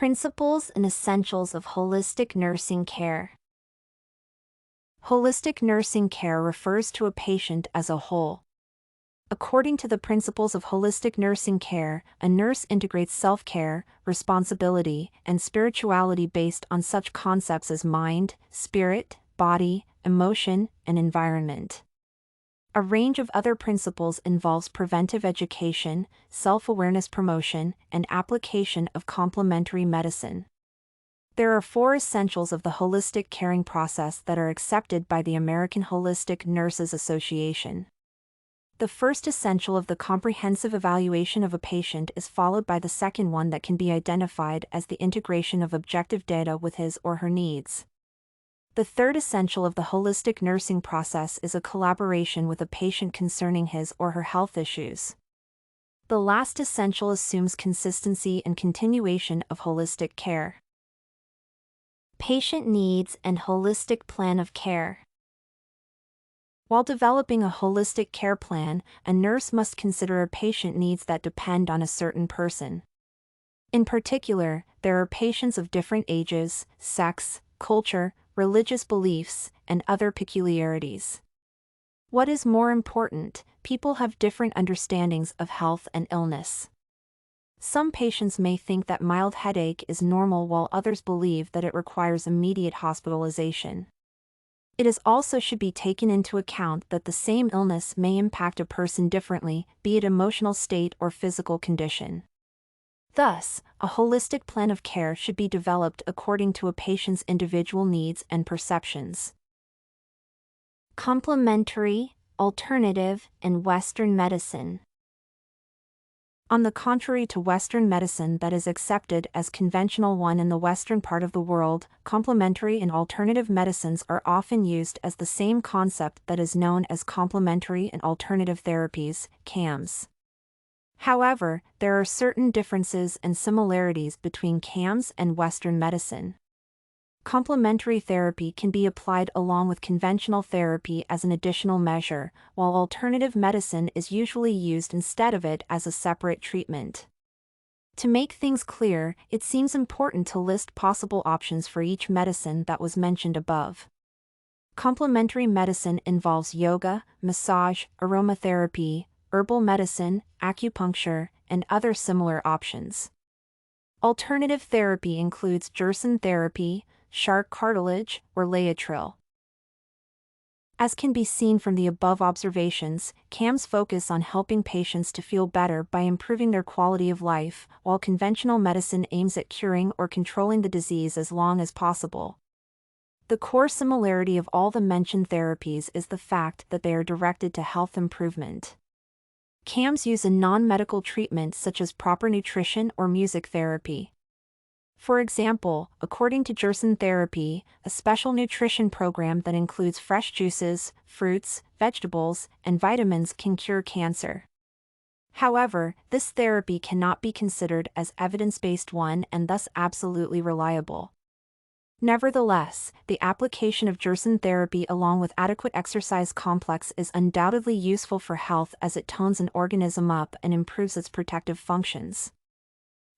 Principles and essentials of holistic nursing care. Holistic nursing care refers to a patient as a whole. According to the principles of holistic nursing care, a nurse integrates self-care, responsibility, and spirituality based on such concepts as mind, spirit, body, emotion, and environment. A range of other principles involves preventive education, self-awareness promotion, and application of complementary medicine. There are 4 essentials of the holistic caring process that are accepted by the American Holistic Nurses Association. The first essential of the comprehensive evaluation of a patient is followed by the second one that can be identified as the integration of objective data with his or her needs. The third essential of the holistic nursing process is a collaboration with a patient concerning his or her health issues. The last essential assumes consistency and continuation of holistic care. Patient needs and holistic plan of care. While developing a holistic care plan, a nurse must consider a patient needs that depend on a certain person. In particular, there are patients of different ages, sex, culture, religious beliefs, and other peculiarities. What is more important, people have different understandings of health and illness. Some patients may think that mild headache is normal while others believe that it requires immediate hospitalization. It is also should be taken into account that the same illness may impact a person differently, be it emotional state or physical condition. Thus, a holistic plan of care should be developed according to a patient's individual needs and perceptions. Complementary, alternative, and Western medicine. On the contrary to Western medicine that is accepted as conventional one in the Western part of the world, complementary and alternative medicines are often used as the same concept that is known as complementary and alternative therapies, CAMs. However, there are certain differences and similarities between CAMs and Western medicine. Complementary therapy can be applied along with conventional therapy as an additional measure, while alternative medicine is usually used instead of it as a separate treatment. To make things clear, it seems important to list possible options for each medicine that was mentioned above. Complementary medicine involves yoga, massage, aromatherapy, herbal medicine, acupuncture, and other similar options. Alternative therapy includes Gerson therapy, shark cartilage, or Laetrile. As can be seen from the above observations, CAMs focus on helping patients to feel better by improving their quality of life, while conventional medicine aims at curing or controlling the disease as long as possible. The core similarity of all the mentioned therapies is the fact that they are directed to health improvement. CAMs use a non-medical treatment such as proper nutrition or music therapy. For example, according to Gerson therapy, a special nutrition program that includes fresh juices, fruits, vegetables, and vitamins can cure cancer. However, this therapy cannot be considered as evidence-based one and thus absolutely reliable. Nevertheless, the application of Gerson therapy along with adequate exercise complex is undoubtedly useful for health as it tones an organism up and improves its protective functions.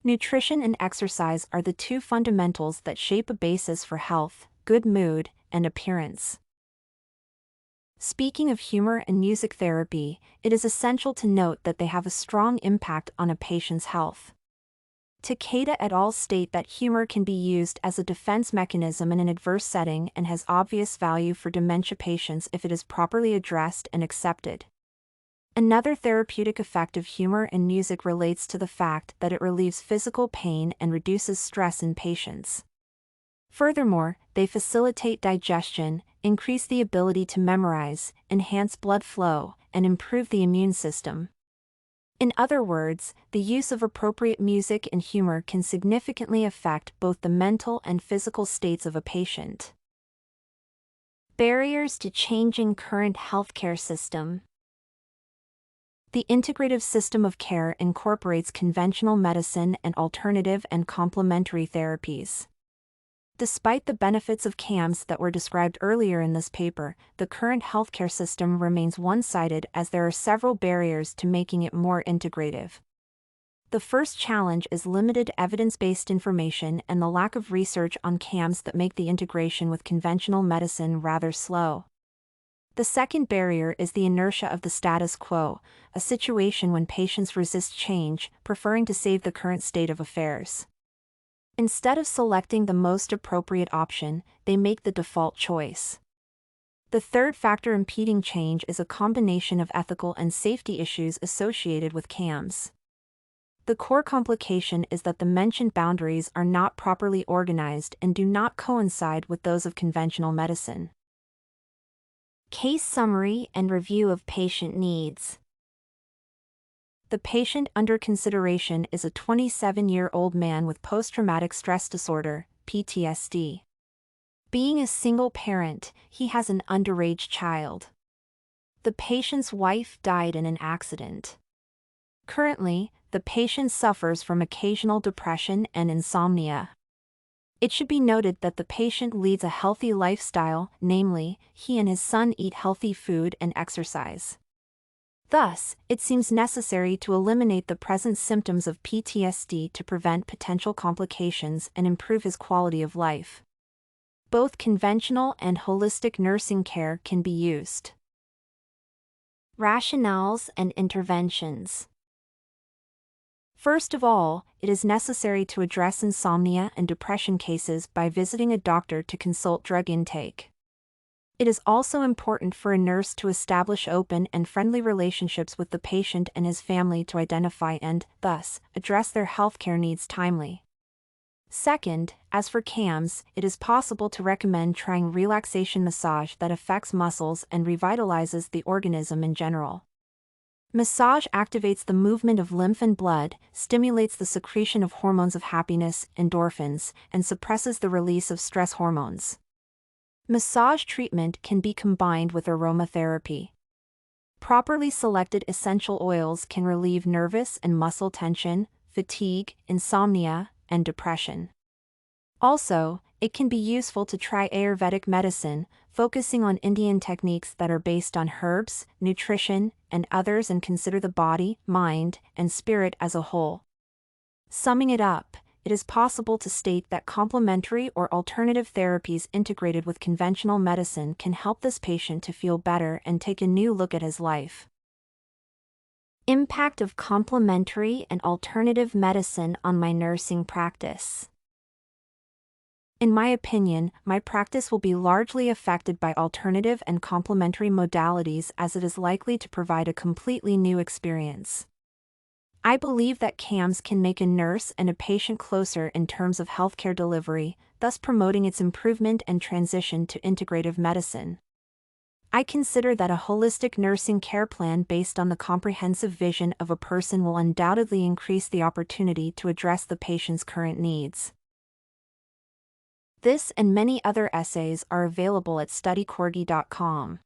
Nutrition and exercise are the 2 fundamentals that shape a basis for health, good mood, and appearance. Speaking of humor and music therapy, it is essential to note that they have a strong impact on a patient's health. Takeda et al. State that humor can be used as a defense mechanism in an adverse setting and has obvious value for dementia patients if it is properly addressed and accepted. Another therapeutic effect of humor and music relates to the fact that it relieves physical pain and reduces stress in patients. Furthermore, they facilitate digestion, increase the ability to memorize, enhance blood flow, and improve the immune system. In other words, the use of appropriate music and humor can significantly affect both the mental and physical states of a patient. Barriers to changing current healthcare system. The integrative system of care incorporates conventional medicine and alternative and complementary therapies. Despite the benefits of CAMs that were described earlier in this paper, the current healthcare system remains one-sided as there are several barriers to making it more integrative. The first challenge is limited evidence-based information and the lack of research on CAMs that make the integration with conventional medicine rather slow. The second barrier is the inertia of the status quo, a situation when patients resist change, preferring to save the current state of affairs. Instead of selecting the most appropriate option, they make the default choice. The third factor impeding change is a combination of ethical and safety issues associated with CAMs. The core complication is that the mentioned boundaries are not properly organized and do not coincide with those of conventional medicine. Case summary and review of patient needs. The patient under consideration is a 27-year-old man with post-traumatic stress disorder, PTSD. Being a single parent, he has an underage child. The patient's wife died in an accident. Currently, the patient suffers from occasional depression and insomnia. It should be noted that the patient leads a healthy lifestyle, namely, he and his son eat healthy food and exercise. Thus, it seems necessary to eliminate the present symptoms of PTSD to prevent potential complications and improve his quality of life. Both conventional and holistic nursing care can be used. Rationales and interventions. First of all, it is necessary to address insomnia and depression cases by visiting a doctor to consult drug intake. It is also important for a nurse to establish open and friendly relationships with the patient and his family to identify and, thus, address their healthcare needs timely. Second, as for CAMs, it is possible to recommend trying relaxation massage that affects muscles and revitalizes the organism in general. Massage activates the movement of lymph and blood, stimulates the secretion of hormones of happiness, endorphins, and suppresses the release of stress hormones. Massage treatment can be combined with aromatherapy. Properly selected essential oils can relieve nervous and muscle tension, fatigue, insomnia, and depression. Also, it can be useful to try Ayurvedic medicine, focusing on Indian techniques that are based on herbs, nutrition, and others, and consider the body, mind, and spirit as a whole. Summing it up, it is possible to state that complementary or alternative therapies integrated with conventional medicine can help this patient to feel better and take a new look at his life. Impact of complementary and alternative medicine on my nursing practice. In my opinion, my practice will be largely affected by alternative and complementary modalities, as it is likely to provide a completely new experience. I believe that CAMs can make a nurse and a patient closer in terms of healthcare delivery, thus promoting its improvement and transition to integrative medicine. I consider that a holistic nursing care plan based on the comprehensive vision of a person will undoubtedly increase the opportunity to address the patient's current needs. This and many other essays are available at studycorgi.com.